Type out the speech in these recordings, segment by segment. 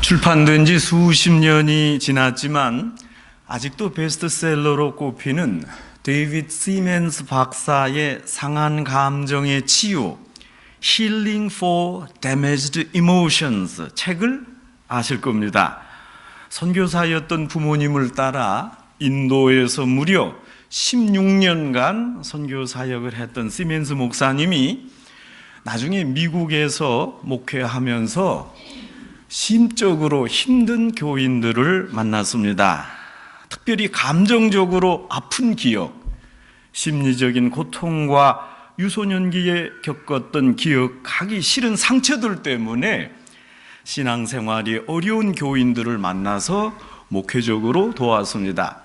출판된 지 수십 년이 지났지만 아직도 베스트셀러로 꼽히는 데이비드 시멘스 박사의 상한 감정의 치유 Healing for Damaged Emotions 책을 아실 겁니다. 선교사였던 부모님을 따라 인도에서 무려 16년간 선교 사역을 했던 시멘스 목사님이 나중에 미국에서 목회하면서 심적으로 힘든 교인들을 만났습니다. 특별히 감정적으로 아픈 기억, 심리적인 고통과 유소년기에 겪었던 기억하기 싫은 상처들 때문에 신앙생활이 어려운 교인들을 만나서 목회적으로 도왔습니다.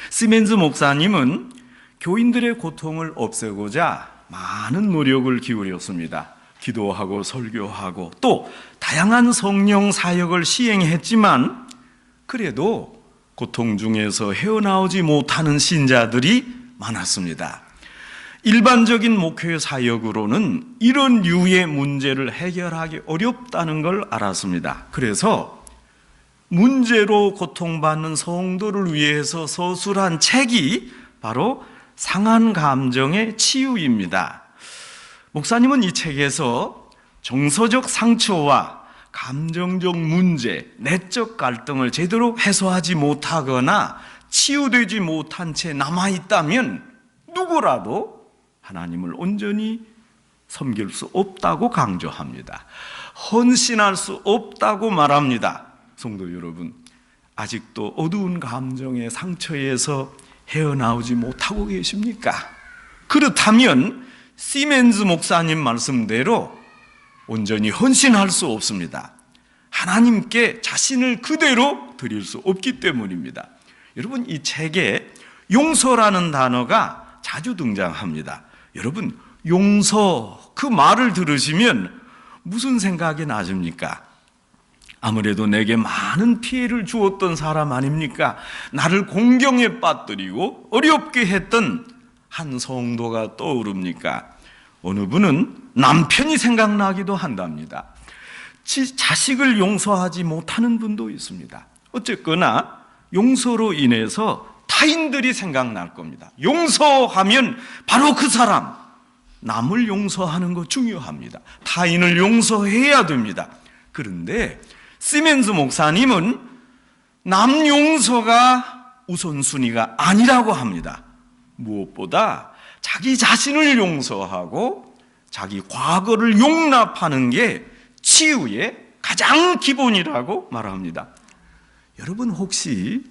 시멘스 목사님은 교인들의 고통을 없애고자 많은 노력을 기울였습니다. 기도하고 설교하고 또 다양한 성령 사역을 시행했지만 그래도 고통 중에서 헤어나오지 못하는 신자들이 많았습니다. 일반적인 목회 사역으로는 이런 류의 문제를 해결하기 어렵다는 걸 알았습니다. 그래서 문제로 고통받는 성도를 위해서 서술한 책이 바로 상한 감정의 치유입니다. 목사님은 이 책에서 정서적 상처와 감정적 문제, 내적 갈등을 제대로 해소하지 못하거나 치유되지 못한 채 남아있다면 누구라도 하나님을 온전히 섬길 수 없다고 강조합니다. 헌신할 수 없다고 말합니다. 성도 여러분, 아직도 어두운 감정의 상처에서 헤어나오지 못하고 계십니까? 그렇다면 시멘스 목사님 말씀대로 온전히 헌신할 수 없습니다. 하나님께 자신을 그대로 드릴 수 없기 때문입니다. 여러분, 이 책에 용서라는 단어가 자주 등장합니다. 여러분, 용서, 그 말을 들으시면 무슨 생각이 나십니까? 아무래도 내게 많은 피해를 주었던 사람 아닙니까? 나를 공경에 빠뜨리고 어렵게 했던 한 성도가 떠오릅니까? 어느 분은 남편이 생각나기도 한답니다. 자식을 용서하지 못하는 분도 있습니다. 어쨌거나 용서로 인해서 타인들이 생각날 겁니다. 용서하면 바로 그 사람, 남을 용서하는 거 중요합니다. 타인을 용서해야 됩니다. 그런데 시멘스 목사님은 남 용서가 우선순위가 아니라고 합니다. 무엇보다 자기 자신을 용서하고 자기 과거를 용납하는 게 치유의 가장 기본이라고 말합니다. 여러분, 혹시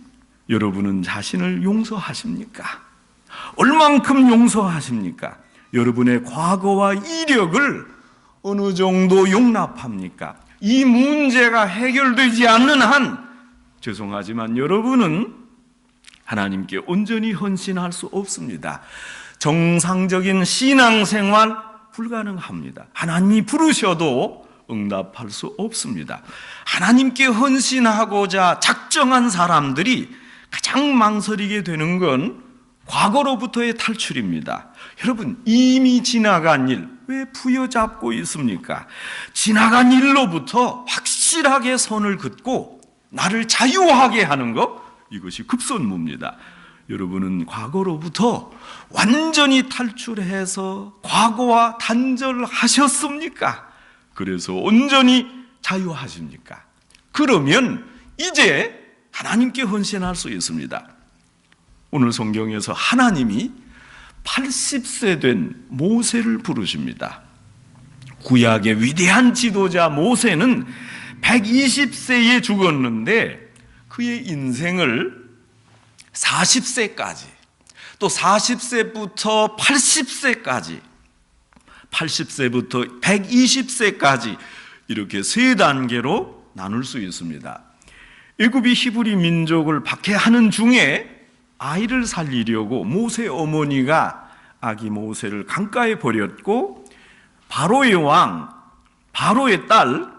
여러분은 자신을 용서하십니까? 얼만큼 용서하십니까? 여러분의 과거와 이력을 어느 정도 용납합니까? 이 문제가 해결되지 않는 한 죄송하지만 여러분은 하나님께 온전히 헌신할 수 없습니다. 정상적인 신앙생활 불가능합니다. 하나님이 부르셔도 응답할 수 없습니다. 하나님께 헌신하고자 작정한 사람들이 가장 망설이게 되는 건 과거로부터의 탈출입니다. 여러분, 이미 지나간 일 왜 부여잡고 있습니까? 지나간 일로부터 확실하게 선을 긋고 나를 자유하게 하는 것, 이것이 급선무입니다. 여러분은 과거로부터 완전히 탈출해서 과거와 단절하셨습니까? 그래서 온전히 자유하십니까? 그러면 이제 하나님께 헌신할 수 있습니다. 오늘 성경에서 하나님이 80세 된 모세를 부르십니다. 구약의 위대한 지도자 모세는 120세에 죽었는데 그의 인생을 40세까지 또 40세부터 80세까지 80세부터 120세까지 이렇게 세 단계로 나눌 수 있습니다. 애굽이 히브리 민족을 박해하는 중에 아이를 살리려고 모세 어머니가 아기 모세를 강가에 버렸고 바로의 왕, 바로의 딸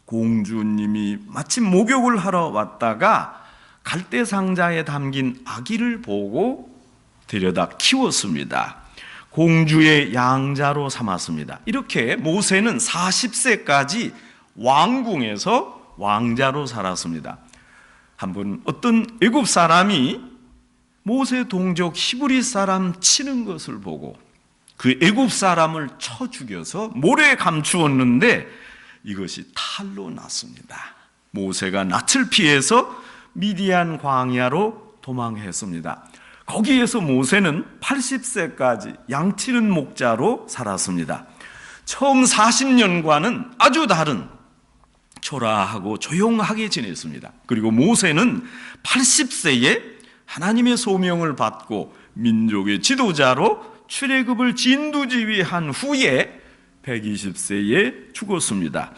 공주님이 마침 목욕을 하러 왔다가 갈대 상자에 담긴 아기를 보고 데려다 키웠습니다. 공주의 양자로 삼았습니다. 이렇게 모세는 40세까지 왕궁에서 왕자로 살았습니다. 한번 어떤 애굽 사람이 모세 동족 히브리 사람 치는 것을 보고 그 애굽 사람을 쳐 죽여서 모래에 감추었는데 이것이 탈로 났습니다. 모세가 낯을 피해서 미디안 광야로 도망했습니다. 거기에서 모세는 80세까지 양치는 목자로 살았습니다. 처음 40년과는 아주 다른 초라하고 조용하게 지냈습니다. 그리고 모세는 80세에 하나님의 소명을 받고 민족의 지도자로 출애굽을 진두지휘한 후에 120세에 죽었습니다.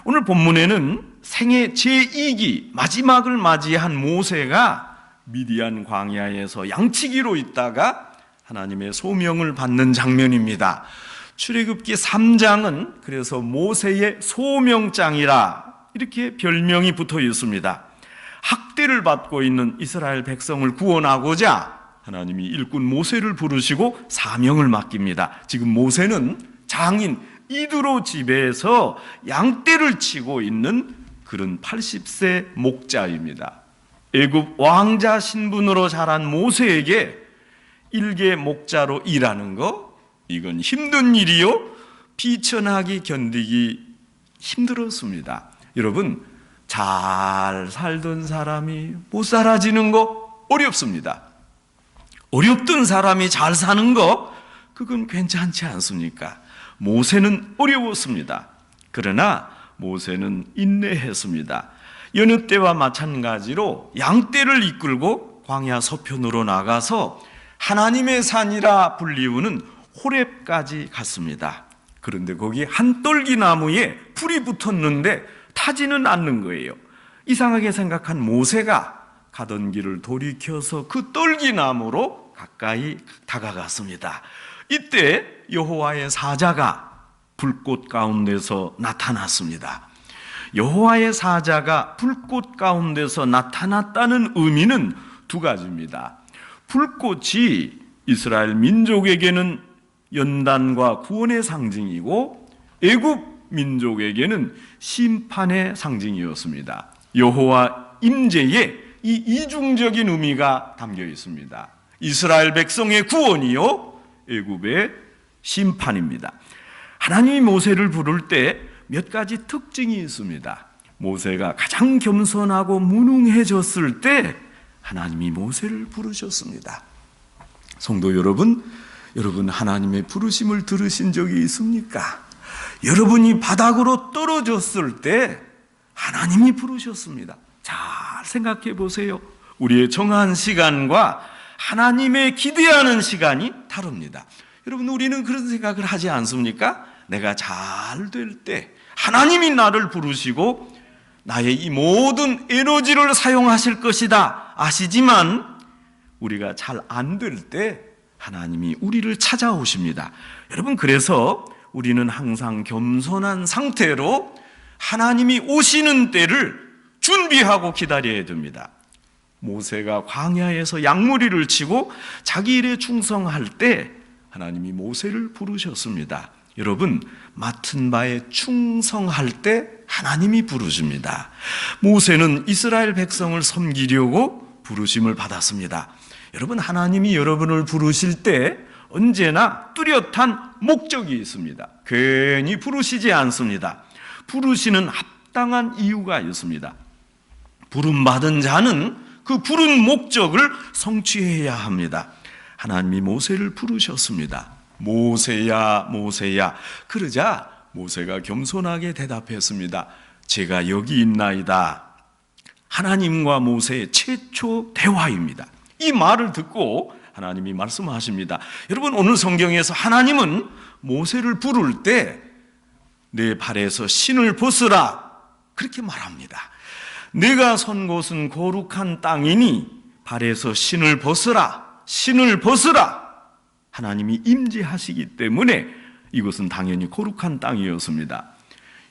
오늘 본문에는 생애 제2기 마지막을 맞이한 모세가 미디안 광야에서 양치기로 있다가 하나님의 소명을 받는 장면입니다. 출애굽기 3장은 그래서 모세의 소명장이라 이렇게 별명이 붙어 있습니다. 학대를 받고 있는 이스라엘 백성을 구원하고자 하나님이 일꾼 모세를 부르시고 사명을 맡깁니다. 지금 모세는 장인 이드로 집에서 양떼를 치고 있는 그런 80세 목자입니다. 애굽 왕자 신분으로 자란 모세에게 일개 목자로 일하는 거, 이건 힘든 일이요, 비천하기 견디기 힘들었습니다. 여러분, 잘 살던 사람이 못 살아지는 거 어렵습니다. 어렵던 사람이 잘 사는 거, 그건 괜찮지 않습니까? 모세는 어려웠습니다. 그러나 모세는 인내했습니다. 여느 때와 마찬가지로 양떼를 이끌고 광야 서편으로 나가서 하나님의 산이라 불리우는 호렙까지 갔습니다. 그런데 거기 한 떨기나무에 불이 붙었는데 타지는 않는 거예요. 이상하게 생각한 모세가 가던 길을 돌이켜서 그 떨기나무로 가까이 다가갔습니다. 이때 여호와의 사자가 불꽃 가운데서 나타났습니다. 여호와의 사자가 불꽃 가운데서 나타났다는 의미는 두 가지입니다. 불꽃이 이스라엘 민족에게는 연단과 구원의 상징이고 애굽 민족에게는 심판의 상징이었습니다. 여호와 임재에 이 이중적인 의미가 담겨 있습니다. 이스라엘 백성의 구원이요, 애굽의 심판입니다. 하나님이 모세를 부를 때 몇 가지 특징이 있습니다. 모세가 가장 겸손하고 무능해졌을 때 하나님이 모세를 부르셨습니다. 성도 여러분, 여러분 하나님의 부르심을 들으신 적이 있습니까? 여러분이 바닥으로 떨어졌을 때 하나님이 부르셨습니다. 잘 생각해 보세요. 우리의 정한 시간과 하나님의 기대하는 시간이 다릅니다. 여러분, 우리는 그런 생각을 하지 않습니까? 내가 잘 될 때 하나님이 나를 부르시고 나의 이 모든 에너지를 사용하실 것이다 아시지만, 우리가 잘 안 될 때 하나님이 우리를 찾아오십니다. 여러분, 그래서 우리는 항상 겸손한 상태로 하나님이 오시는 때를 준비하고 기다려야 됩니다. 모세가 광야에서 양무리를 치고 자기 일에 충성할 때 하나님이 모세를 부르셨습니다. 여러분, 맡은 바에 충성할 때 하나님이 부르십니다. 모세는 이스라엘 백성을 섬기려고 부르심을 받았습니다. 여러분, 하나님이 여러분을 부르실 때 언제나 뚜렷한 목적이 있습니다. 괜히 부르시지 않습니다. 부르시는 합당한 이유가 있습니다. 부름받은 자는 그 부른 목적을 성취해야 합니다. 하나님이 모세를 부르셨습니다. 모세야, 모세야. 그러자 모세가 겸손하게 대답했습니다. 제가 여기 있나이다. 하나님과 모세의 최초 대화입니다. 이 말을 듣고 하나님이 말씀하십니다. 여러분, 오늘 성경에서 하나님은 모세를 부를 때 내 발에서 신을 벗으라 그렇게 말합니다. 내가 선 곳은 거룩한 땅이니 발에서 신을 벗으라, 신을 벗으라. 하나님이 임재하시기 때문에 이것은 당연히 거룩한 땅이었습니다.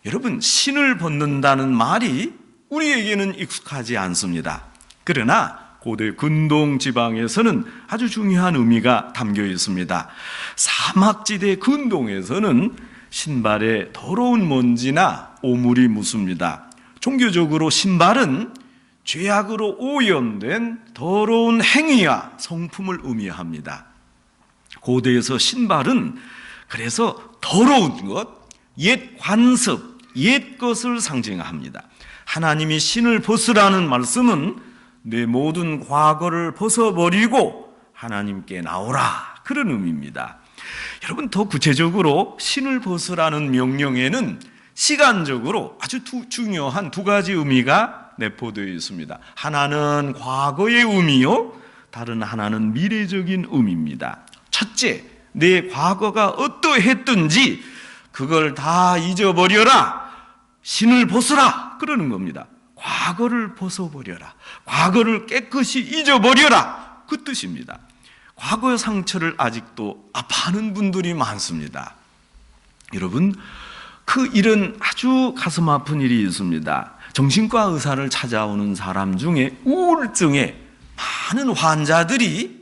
여러분, 신을 벗는다는 말이 우리에게는 익숙하지 않습니다. 그러나 고대 근동 지방에서는 아주 중요한 의미가 담겨 있습니다. 사막지대 근동에서는 신발에 더러운 먼지나 오물이 묻습니다. 종교적으로 신발은 죄악으로 오염된 더러운 행위와 성품을 의미합니다. 고대에서 신발은 그래서 더러운 것, 옛 관습, 옛 것을 상징합니다. 하나님이 신을 벗으라는 말씀은 내 모든 과거를 벗어버리고 하나님께 나오라, 그런 의미입니다. 여러분, 더 구체적으로 신을 벗으라는 명령에는 시간적으로 아주 중요한 두 가지 의미가 내포되어 있습니다. 하나는 과거의 의미요, 다른 하나는 미래적인 의미입니다. 첫째, 내 과거가 어떠했든지 그걸 다 잊어버려라, 신을 벗으라, 그러는 겁니다. 과거를 벗어버려라, 과거를 깨끗이 잊어버려라, 그 뜻입니다. 과거의 상처를 아직도 아파하는 분들이 많습니다. 여러분, 그 일은 아주 가슴 아픈 일이 있습니다. 정신과 의사를 찾아오는 사람 중에 우울증에 많은 환자들이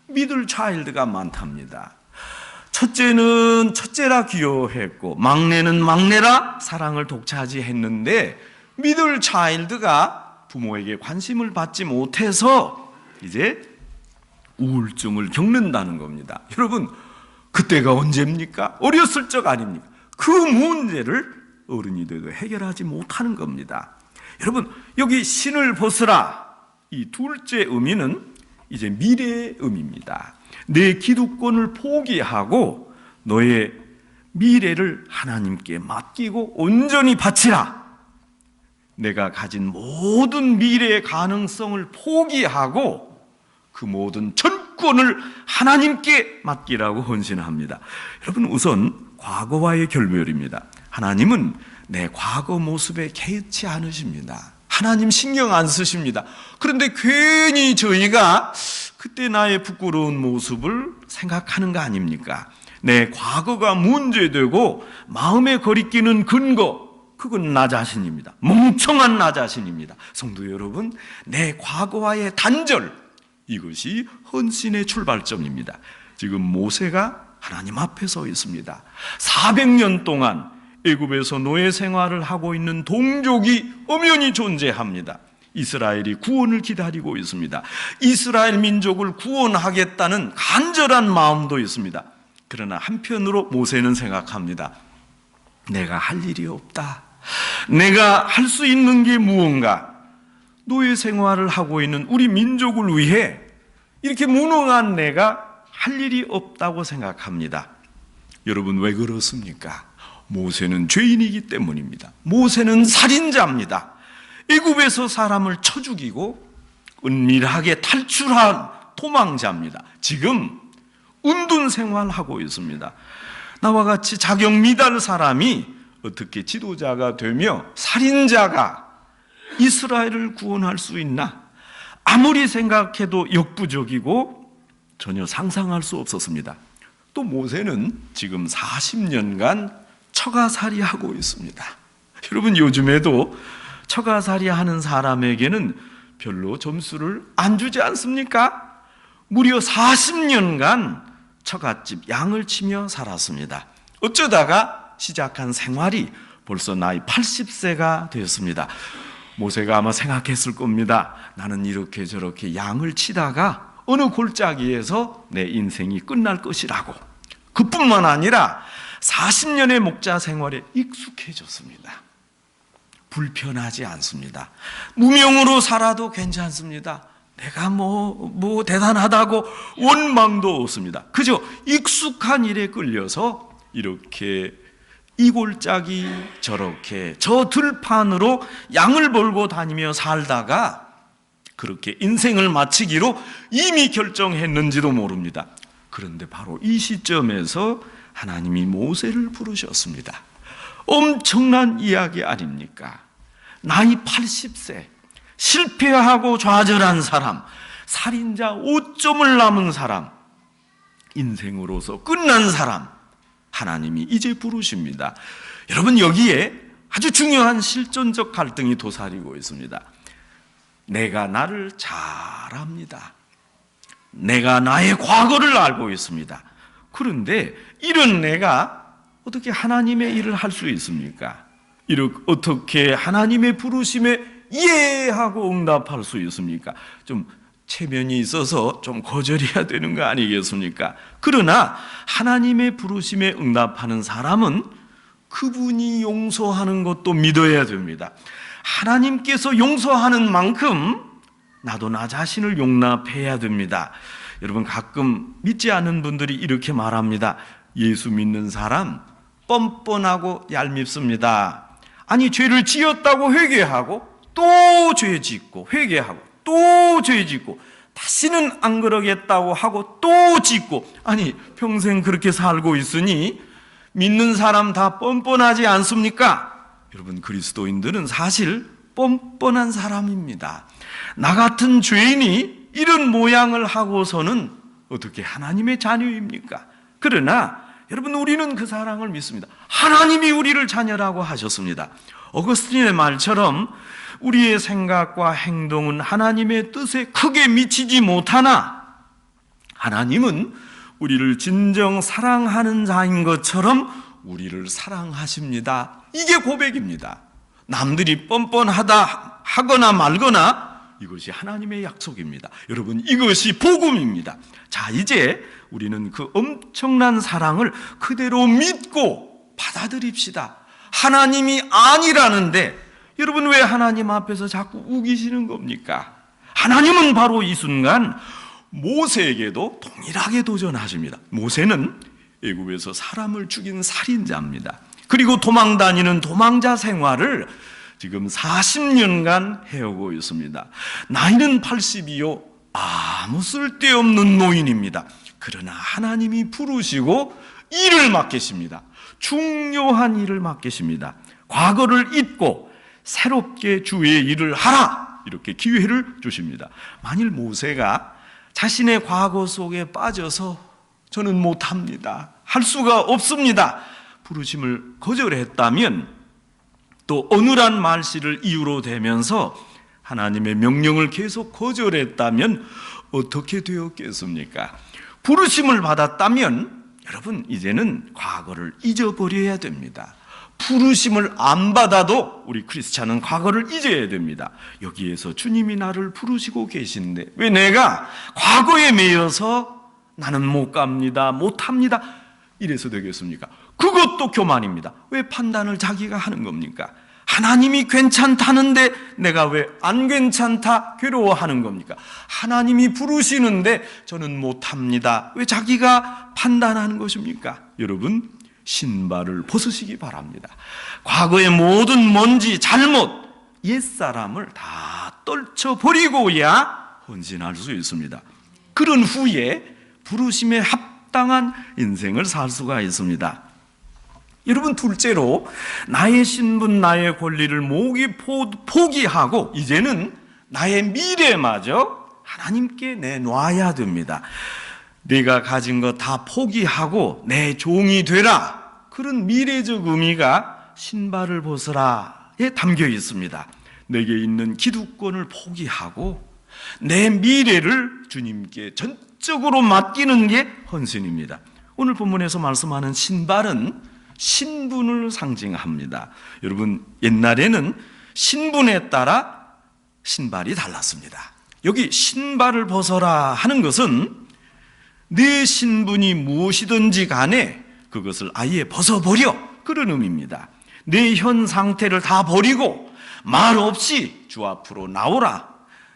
미들 차일드가 많답니다. 첫째는 첫째라 귀여워했고 막내는 막내라 사랑을 독차지했는데 미들 차일드가 부모에게 관심을 받지 못해서 이제 우울증을 겪는다는 겁니다. 여러분, 그때가 언제입니까? 어렸을 적 아닙니까? 그 문제를 어른이 돼도 해결하지 못하는 겁니다. 여러분, 여기 신을 벗으라, 이 둘째 의미는 이제 미래의 의미입니다. 내 기득권을 포기하고 너의 미래를 하나님께 맡기고 온전히 바치라. 내가 가진 모든 미래의 가능성을 포기하고 그 모든 전권을 하나님께 맡기라고 헌신합니다. 여러분, 우선 과거와의 결별입니다. 하나님은 내 과거 모습에 개의치 않으십니다. 하나님 신경 안 쓰십니다. 그런데 괜히 저희가 그때 나의 부끄러운 모습을 생각하는 거 아닙니까? 내 과거가 문제되고 마음에 거리끼는 근거, 그건 나 자신입니다. 멍청한 나 자신입니다. 성도 여러분, 내 과거와의 단절, 이것이 헌신의 출발점입니다. 지금 모세가 하나님 앞에 서 있습니다. 400년 동안 애굽에서 노예 생활을 하고 있는 동족이 엄연히 존재합니다. 이스라엘이 구원을 기다리고 있습니다. 이스라엘 민족을 구원하겠다는 간절한 마음도 있습니다. 그러나 한편으로 모세는 생각합니다. 내가 할 일이 없다. 내가 할 수 있는 게 무언가? 노예 생활을 하고 있는 우리 민족을 위해 이렇게 무능한 내가 할 일이 없다고 생각합니다. 여러분, 왜 그렇습니까? 모세는 죄인이기 때문입니다. 모세는 살인자입니다. 애굽에서 사람을 쳐 죽이고 은밀하게 탈출한 도망자입니다. 지금 운둔 생활하고 있습니다. 나와 같이 자격 미달 사람이 어떻게 지도자가 되며 살인자가 이스라엘을 구원할 수 있나? 아무리 생각해도 역부족이고 전혀 상상할 수 없었습니다. 또 모세는 지금 40년간 처가살이 하고 있습니다. 여러분, 요즘에도 처가살이 하는 사람에게는 별로 점수를 안 주지 않습니까? 무려 40년간 처갓집 양을 치며 살았습니다. 어쩌다가 시작한 생활이 벌써 나이 80세가 되었습니다. 모세가 아마 생각했을 겁니다. 나는 이렇게 저렇게 양을 치다가 어느 골짜기에서 내 인생이 끝날 것이라고. 그뿐만 아니라 40년의 목자 생활에 익숙해졌습니다. 불편하지 않습니다. 무명으로 살아도 괜찮습니다. 내가 뭐 대단하다고 원망도 없습니다. 그저 익숙한 일에 끌려서 이렇게 이 골짜기 저렇게 저 들판으로 양을 몰고 다니며 살다가 그렇게 인생을 마치기로 이미 결정했는지도 모릅니다. 그런데 바로 이 시점에서 하나님이 모세를 부르셨습니다. 엄청난 이야기 아닙니까? 나이 80세, 실패하고 좌절한 사람, 살인자 5점을 남은 사람, 인생으로서 끝난 사람, 하나님이 이제 부르십니다. 여러분, 여기에 아주 중요한 실존적 갈등이 도사리고 있습니다. 내가 나를 잘 압니다. 내가 나의 과거를 알고 있습니다. 그런데 이런 내가 어떻게 하나님의 일을 할 수 있습니까? 이렇게 어떻게 하나님의 부르심에 예 하고 응답할 수 있습니까? 좀 체면이 있어서 좀 거절해야 되는 거 아니겠습니까? 그러나 하나님의 부르심에 응답하는 사람은 그분이 용서하는 것도 믿어야 됩니다. 하나님께서 용서하는 만큼 나도 나 자신을 용납해야 됩니다. 여러분, 가끔 믿지 않는 분들이 이렇게 말합니다. 예수 믿는 사람 뻔뻔하고 얄밉습니다. 아니, 죄를 지었다고 회개하고 또 죄 짓고 회개하고 또 죄 짓고 다시는 안 그러겠다고 하고 또 짓고, 아니 평생 그렇게 살고 있으니 믿는 사람 다 뻔뻔하지 않습니까? 여러분, 그리스도인들은 사실 뻔뻔한 사람입니다. 나 같은 죄인이 이런 모양을 하고서는 어떻게 하나님의 자녀입니까? 그러나 여러분, 우리는 그 사랑을 믿습니다. 하나님이 우리를 자녀라고 하셨습니다. 어거스틴의 말처럼 우리의 생각과 행동은 하나님의 뜻에 크게 미치지 못하나 하나님은 우리를 진정 사랑하는 자인 것처럼 우리를 사랑하십니다. 이게 고백입니다. 남들이 뻔뻔하다 하거나 말거나 이것이 하나님의 약속입니다. 여러분, 이것이 복음입니다. 자, 이제 우리는 그 엄청난 사랑을 그대로 믿고 받아들입시다. 하나님이 아니라는데 여러분, 왜 하나님 앞에서 자꾸 우기시는 겁니까? 하나님은 바로 이 순간 모세에게도 동일하게 도전하십니다. 모세는 애굽에서 사람을 죽인 살인자입니다. 그리고 도망 다니는 도망자 생활을 지금 40년간 해오고 있습니다. 나이는 80이요 아무 쓸데없는 노인입니다. 그러나 하나님이 부르시고 일을 맡기십니다. 중요한 일을 맡기십니다. 과거를 잊고 새롭게 주의 일을 하라, 이렇게 기회를 주십니다. 만일 모세가 자신의 과거 속에 빠져서 저는 못합니다, 할 수가 없습니다, 부르심을 거절했다면, 또 어눌한 말씨를 이유로 대면서 하나님의 명령을 계속 거절했다면 어떻게 되었겠습니까? 부르심을 받았다면 여러분, 이제는 과거를 잊어버려야 됩니다. 부르심을 안 받아도 우리 크리스찬은 과거를 잊어야 됩니다. 여기에서 주님이 나를 부르시고 계신데 왜 내가 과거에 매여서 나는 못 갑니다, 못합니다, 이래서 되겠습니까? 그것도 교만입니다. 왜 판단을 자기가 하는 겁니까? 하나님이 괜찮다는데 내가 왜 안 괜찮다 괴로워하는 겁니까? 하나님이 부르시는데 저는 못합니다, 왜 자기가 판단하는 것입니까? 여러분, 신발을 벗으시기 바랍니다. 과거의 모든 먼지, 잘못, 옛사람을 다 떨쳐버리고야 헌신할 수 있습니다. 그런 후에 부르심에 합당한 인생을 살 수가 있습니다. 여러분, 둘째로 나의 신분, 나의 권리를 포기하고 이제는 나의 미래마저 하나님께 내놔야 됩니다. 내가 가진 거 다 포기하고 내 종이 되라, 그런 미래적 의미가 신발을 벗으라에 담겨 있습니다. 내게 있는 기득권을 포기하고 내 미래를 주님께 전적으로 맡기는 게 헌신입니다. 오늘 본문에서 말씀하는 신발은 신분을 상징합니다. 여러분, 옛날에는 신분에 따라 신발이 달랐습니다. 여기 신발을 벗어라 하는 것은 내 신분이 무엇이든지 간에 그것을 아예 벗어버려, 그런 의미입니다. 내 현 상태를 다 버리고 말 없이 주 앞으로 나오라,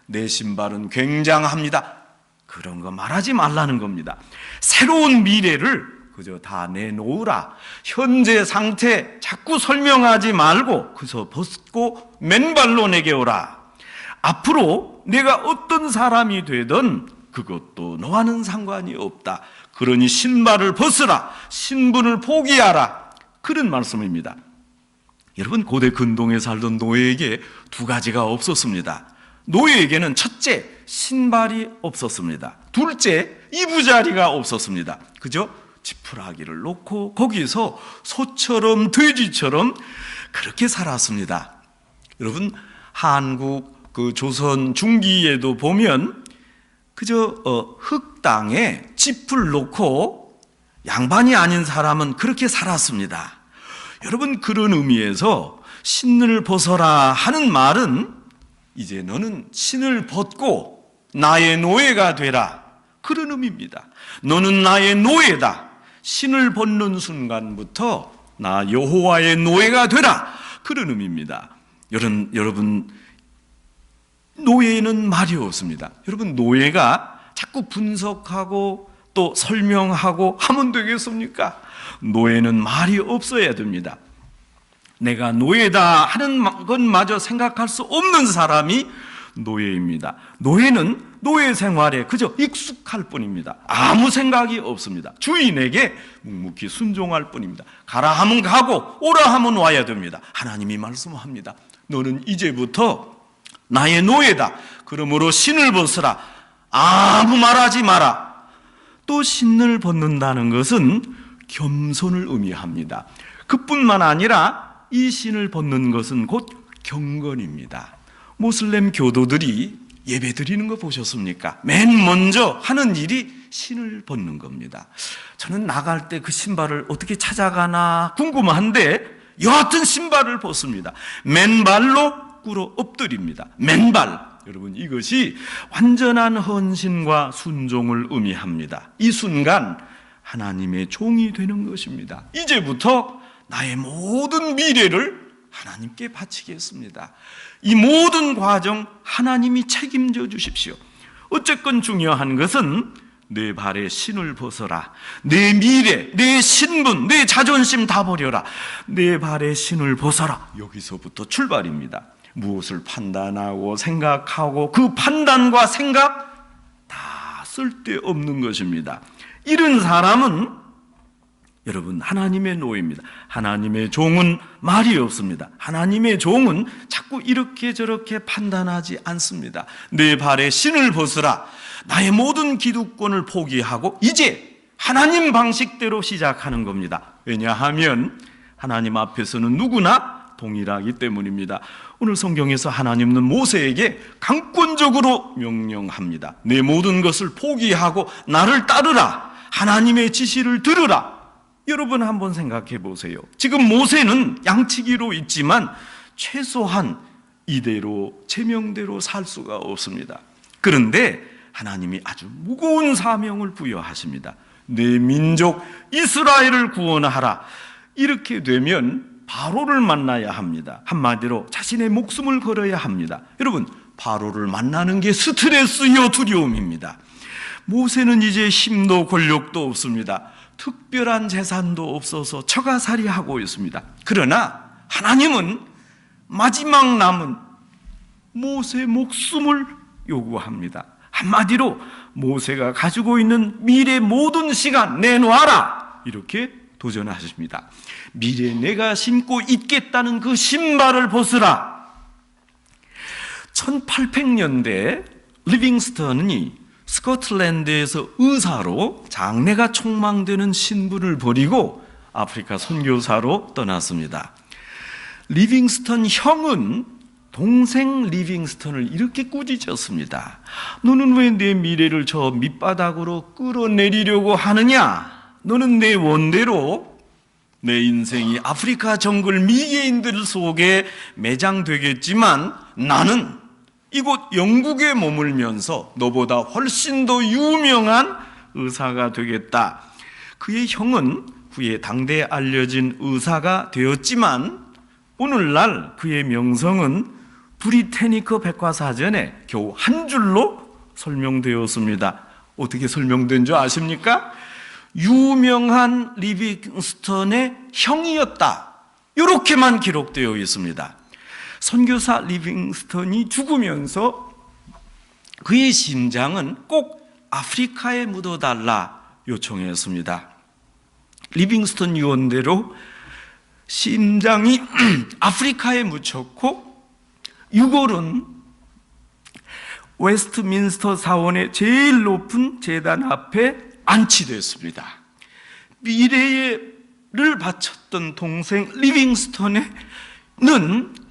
내 신발은 굉장합니다, 그런 거 말하지 말라는 겁니다. 새로운 미래를 그저 다 내놓으라, 현재 상태 자꾸 설명하지 말고 그저 벗고 맨발로 내게 오라, 앞으로 내가 어떤 사람이 되든 그것도 너와는 상관이 없다, 그러니 신발을 벗으라, 신분을 포기하라, 그런 말씀입니다. 여러분, 고대 근동에 살던 노예에게 두 가지가 없었습니다. 노예에게는 첫째, 신발이 없었습니다. 둘째, 이부자리가 없었습니다. 그저 지푸라기를 놓고 거기서 소처럼 돼지처럼 그렇게 살았습니다. 여러분, 한국 그 조선 중기에도 보면 그저 흙땅에 짚을 놓고 양반이 아닌 사람은 그렇게 살았습니다. 여러분, 그런 의미에서 신을 벗어라 하는 말은 이제 너는 신을 벗고 나의 노예가 되라, 그런 의미입니다. 너는 나의 노예다. 신을 벗는 순간부터 나 여호와의 노예가 되라, 그런 의미입니다. 여러분, 노예는 말이 없습니다. 여러분, 노예가 자꾸 분석하고 또 설명하고 하면 되겠습니까? 노예는 말이 없어야 됩니다. 내가 노예다 하는 것마저 생각할 수 없는 사람이 노예입니다. 노예는 노예 생활에 그저 익숙할 뿐입니다. 아무 생각이 없습니다. 주인에게 묵묵히 순종할 뿐입니다. 가라 하면 가고 오라 하면 와야 됩니다. 하나님이 말씀합니다. 너는 이제부터 나의 노예다. 그러므로 신을 벗으라. 아무 말하지 마라. 또 신을 벗는다는 것은 겸손을 의미합니다. 그뿐만 아니라 이 신을 벗는 것은 곧 경건입니다. 모슬렘 교도들이 예배 드리는 거 보셨습니까? 맨 먼저 하는 일이 신을 벗는 겁니다. 저는 나갈 때 그 신발을 어떻게 찾아가나 궁금한데 여하튼 신발을 벗습니다. 맨발로 꿇어 엎드립니다. 맨발. 여러분, 이것이 완전한 헌신과 순종을 의미합니다. 이 순간 하나님의 종이 되는 것입니다. 이제부터 나의 모든 미래를 하나님께 바치겠습니다. 이 모든 과정 하나님이 책임져 주십시오. 어쨌건 중요한 것은 내 발에 신을 벗어라. 내 미래, 내 신분, 내 자존심 다 버려라. 내 발에 신을 벗어라. 여기서부터 출발입니다. 무엇을 판단하고 생각하고 그 판단과 생각 다 쓸데없는 것입니다. 이런 사람은 여러분, 하나님의 노예입니다. 하나님의 종은 말이 없습니다. 하나님의 종은 자꾸 이렇게 저렇게 판단하지 않습니다. 내 발에 신을 벗으라. 나의 모든 기득권을 포기하고 이제 하나님 방식대로 시작하는 겁니다. 왜냐하면 하나님 앞에서는 누구나 동일하기 때문입니다. 오늘 성경에서 하나님은 모세에게 강권적으로 명령합니다. 내 모든 것을 포기하고 나를 따르라. 하나님의 지시를 들으라. 여러분, 한번 생각해 보세요. 지금 모세는 양치기로 있지만 최소한 이대로 제명대로 살 수가 없습니다. 그런데 하나님이 아주 무거운 사명을 부여하십니다. 내 민족 이스라엘을 구원하라. 이렇게 되면 바로를 만나야 합니다. 한마디로 자신의 목숨을 걸어야 합니다. 여러분, 바로를 만나는 게 스트레스요 두려움입니다. 모세는 이제 힘도 권력도 없습니다. 특별한 재산도 없어서 처가살이하고 있습니다. 그러나 하나님은 마지막 남은 모세의 목숨을 요구합니다. 한마디로 모세가 가지고 있는 미래 모든 시간 내놔라, 이렇게 도전하십니다. 미래 내가 신고 있겠다는 그 신발을 벗으라. 1800년대 리빙스턴이 스코틀랜드에서 의사로 장래가 촉망되는 신분을 버리고 아프리카 선교사로 떠났습니다. 리빙스턴 형은 동생 리빙스턴을 이렇게 꾸짖었습니다. 너는 왜 내 미래를 저 밑바닥으로 끌어내리려고 하느냐? 너는 내 원대로 내 인생이 아프리카 정글 미개인들 속에 매장되겠지만 나는 이곳 영국에 머물면서 너보다 훨씬 더 유명한 의사가 되겠다. 그의 형은 후에 당대에 알려진 의사가 되었지만 오늘날 그의 명성은 브리테니커 백과사전에 겨우 한 줄로 설명되었습니다. 어떻게 설명된 줄 아십니까? 유명한 리빙스턴의 형이었다. 이렇게만 기록되어 있습니다. 선교사 리빙스턴이 죽으면서 그의 심장은 꼭 아프리카에 묻어달라 요청했습니다. 리빙스턴 유언대로 심장이 아프리카에 묻혔고 6월은 웨스트민스터 사원의 제일 높은 제단 앞에 안치됐습니다. 미래를 바쳤던 동생 리빙스턴은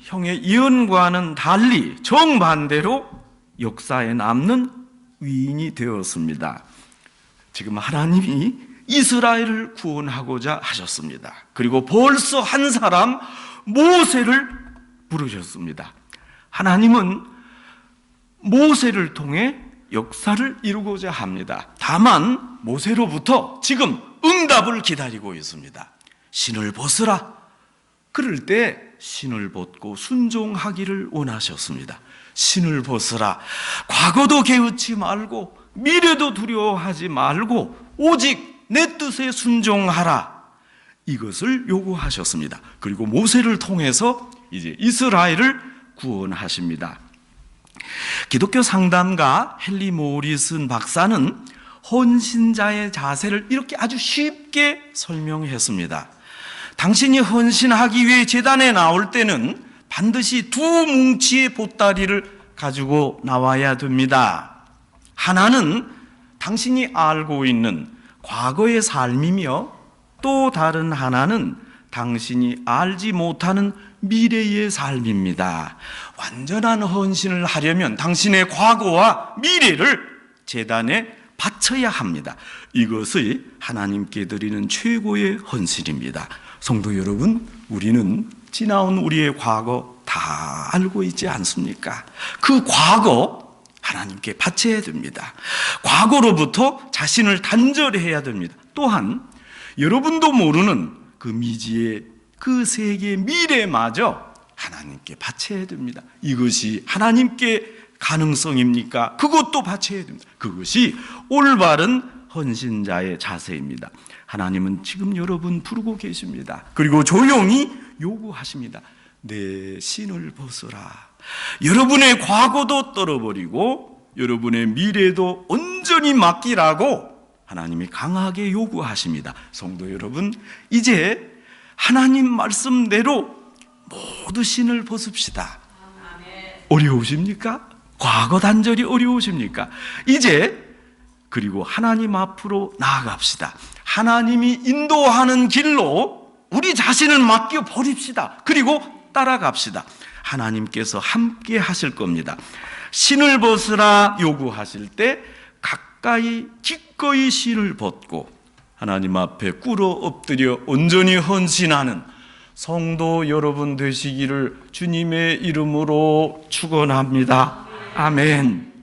형의 예언과는 달리 정반대로 역사에 남는 위인이 되었습니다. 지금 하나님이 이스라엘을 구원하고자 하셨습니다. 그리고 벌써 한 사람 모세를 부르셨습니다. 하나님은 모세를 통해 역사를 이루고자 합니다. 다만 모세로부터 지금 응답을 기다리고 있습니다. 신을 벗으라. 그럴 때 신을 벗고 순종하기를 원하셨습니다. 신을 벗으라. 과거도 개의치 말고 미래도 두려워하지 말고 오직 내 뜻에 순종하라. 이것을 요구하셨습니다. 그리고 모세를 통해서 이제 이스라엘을 구원하십니다. 기독교 상담가 헨리 모리슨 박사는 헌신자의 자세를 이렇게 아주 쉽게 설명했습니다. 당신이 헌신하기 위해 제단에 나올 때는 반드시 두 뭉치의 보따리를 가지고 나와야 됩니다. 하나는 당신이 알고 있는 과거의 삶이며 또 다른 하나는 당신이 알지 못하는 미래의 삶입니다. 완전한 헌신을 하려면 당신의 과거와 미래를 제단에 바쳐야 합니다. 이것이 하나님께 드리는 최고의 헌신입니다. 성도 여러분, 우리는 지나온 우리의 과거 다 알고 있지 않습니까? 그 과거 하나님께 바쳐야 됩니다. 과거로부터 자신을 단절해야 됩니다. 또한 여러분도 모르는 그 미지의 그 세계의 미래마저 하나님께 바쳐야 됩니다. 이것이 하나님께 가능성입니까? 그것도 바쳐야 됩니다. 그것이 올바른 헌신자의 자세입니다. 하나님은 지금 여러분 부르고 계십니다. 그리고 조용히 요구하십니다. 내 신을 벗어라. 여러분의 과거도 떨어버리고 여러분의 미래도 온전히 맡기라고 하나님이 강하게 요구하십니다. 성도 여러분, 이제 하나님 말씀대로 모두 신을 벗읍시다. 어려우십니까? 과거 단절이 어려우십니까? 이제 그리고 하나님 앞으로 나아갑시다. 하나님이 인도하는 길로 우리 자신을 맡겨 버립시다. 그리고 따라갑시다. 하나님께서 함께 하실 겁니다. 신을 벗으라 요구하실 때 가까이 기꺼이 신을 벗고 하나님 앞에 꿇어 엎드려 온전히 헌신하는 성도 여러분 되시기를 주님의 이름으로 축원합니다. 아멘.